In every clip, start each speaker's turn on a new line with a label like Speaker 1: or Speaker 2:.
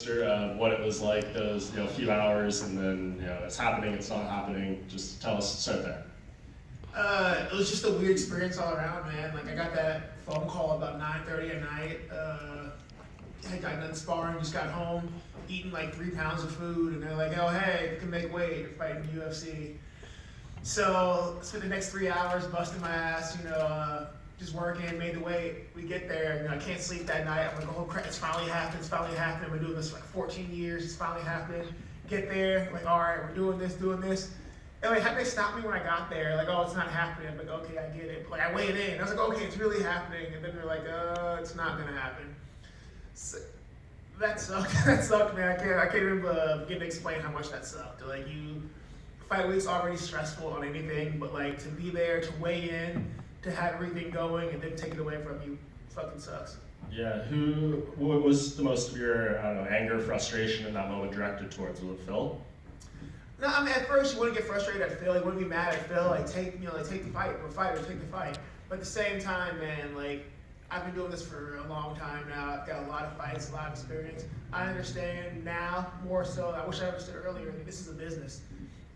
Speaker 1: What it was like those few hours, and then it's happening, it's not happening. Just tell us, start there.
Speaker 2: It was just a weird experience all around, man. Like I got that phone call about 9:30 at night. I got done sparring, just got home, eating like 3 pounds of food, and they're like, "Oh hey, you can make weight, you're fighting UFC." So spent the next 3 hours busting my ass, just working, made the weight. We get there, I can't sleep that night. I'm like, oh crap, it's finally happened, it's finally happening. I've been doing this for like 14 years, it's finally happening. Get there, like, all right, we're doing this. And like, they stopped me when I got there, like, oh, it's not happening. I'm like, okay, I get it. But like, I weighed in. I was like, okay, it's really happening. And then they're like, it's not gonna happen. So, that sucked. That sucked, man. I can't even begin to explain how much that sucked. Like, fight week's already stressful on anything, but like to be there, to weigh in, to have everything going, and then take it away from you, fucking sucks.
Speaker 1: Yeah, what was the most of your, I don't know, anger, frustration in that moment directed towards? Was it Phil?
Speaker 2: No, I mean, at first you wouldn't get frustrated at Phil, you wouldn't be mad at Phil, like take the fight, we're fighters, take the fight. But at the same time, man, like, I've been doing this for a long time now, I've got a lot of fights, a lot of experience. I understand now, more so, I wish I understood earlier, that this is a business.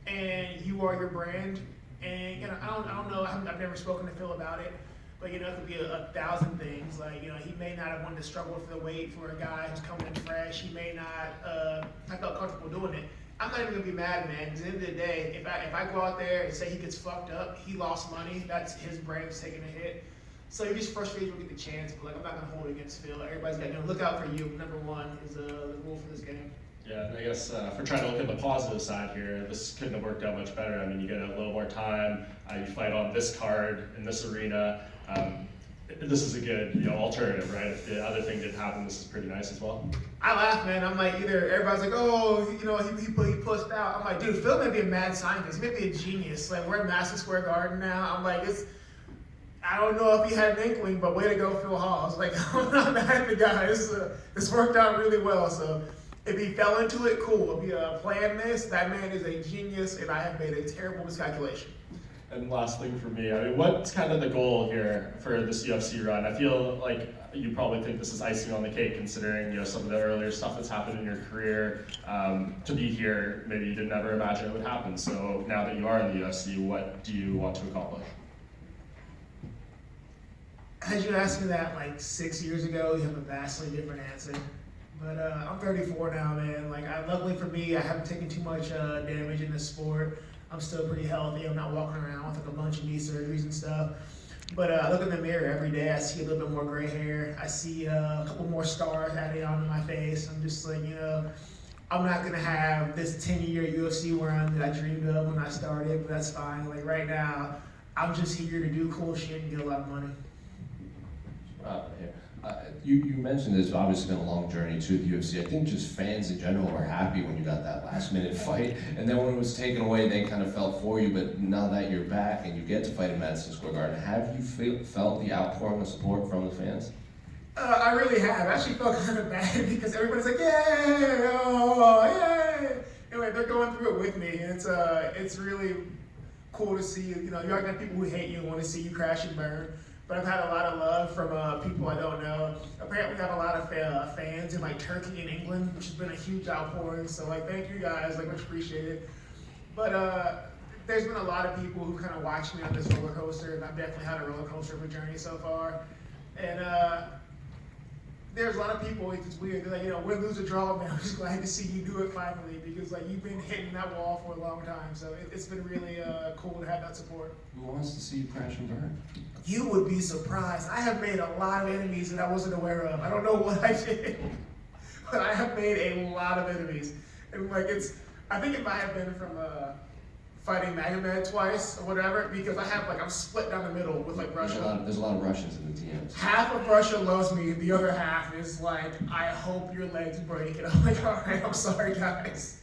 Speaker 2: And you are your brand, and I don't know, I've never spoken to Phil about it, but it could be a thousand things. Like, he may not have wanted to struggle for the weight for a guy who's coming in fresh. He may not have felt comfortable doing it. I'm not even gonna be mad, man. Because at the end of the day, if I go out there and say he gets fucked up, he lost money. That's his brand's taking a hit. So you're just frustrated when you get the chance. But like, I'm not gonna hold it against Phil. Everybody's got look out for you. Number one is the rule for this game.
Speaker 1: Yeah, and I guess if we're trying to look at the positive side here, this couldn't have worked out much better. I mean, you get a little more time. You fight on this card in this arena. This is a good alternative, right? If the other thing didn't happen, this is pretty nice as well.
Speaker 2: I laugh, man. I'm like, either everybody's like, oh, he pushed out. I'm like, dude, Phil may be a mad scientist, he may be a genius. Like, we're at Madison Square Garden now. I'm like, I don't know if he had an inkling, but way to go, Phil Hawes. Like, I'm not mad at the guy. This worked out really well. So if he fell into it, cool. If he planned this, that man is a genius, and I have made a terrible miscalculation.
Speaker 1: And last thing for me, I mean, what's kind of the goal here for this UFC run? I feel like you probably think this is icing on the cake, considering some of the earlier stuff that's happened in your career. To be here, maybe you didn't ever imagine it would happen. So now that you are in the UFC, what do you want to accomplish?
Speaker 2: Had you asked me that like 6 years ago, you have a vastly different answer. But I'm 34 now, man. Like, luckily for me, I haven't taken too much damage in this sport. I'm still pretty healthy. I'm not walking around with like a bunch of knee surgeries and stuff. But I look in the mirror every day. I see a little bit more gray hair. I see a couple more stars added onto my face. I'm just like, I'm not gonna have this 10-year UFC run that I dreamed of when I started. But that's fine. Like, right now, I'm just here to do cool shit and get a lot of money.
Speaker 3: You mentioned there's obviously been a long journey to the UFC. I think just fans in general were happy when you got that last minute fight, and then when it was taken away, they kind of felt for you. But now that you're back and you get to fight in Madison Square Garden, have you felt the outpouring of support from the fans?
Speaker 2: I really have. I actually felt kind of bad because everybody's like, yay, oh, yay. Anyway, they're going through it with me. And it's really cool to see, you're gonna have people who hate you and want to see you crash and burn. But I've had a lot of love from people I don't know. Apparently, got a lot of fans in like Turkey and England, which has been a huge outpouring. So like, thank you guys, like, much appreciated. But there's been a lot of people who kind of watch me on this roller coaster, and I've definitely had a roller coaster of a journey so far. And there's a lot of people, it's weird. They're like, win, lose, or draw, man. I'm just glad to see you do it finally, because like, you've been hitting that wall for a long time. So it's been really cool to have that support.
Speaker 3: Who wants to see you crash and burn?
Speaker 2: You would be surprised. I have made a lot of enemies that I wasn't aware of. I don't know what I did, but I have made a lot of enemies. And like, I think it might have been from fighting Magomed twice or whatever, because I'm split down the middle with like Russia.
Speaker 3: There's a lot of Russians in the DMs.
Speaker 2: Half of Russia loves me, the other half is like, I hope your legs break. And I'm like, all right, I'm sorry, guys.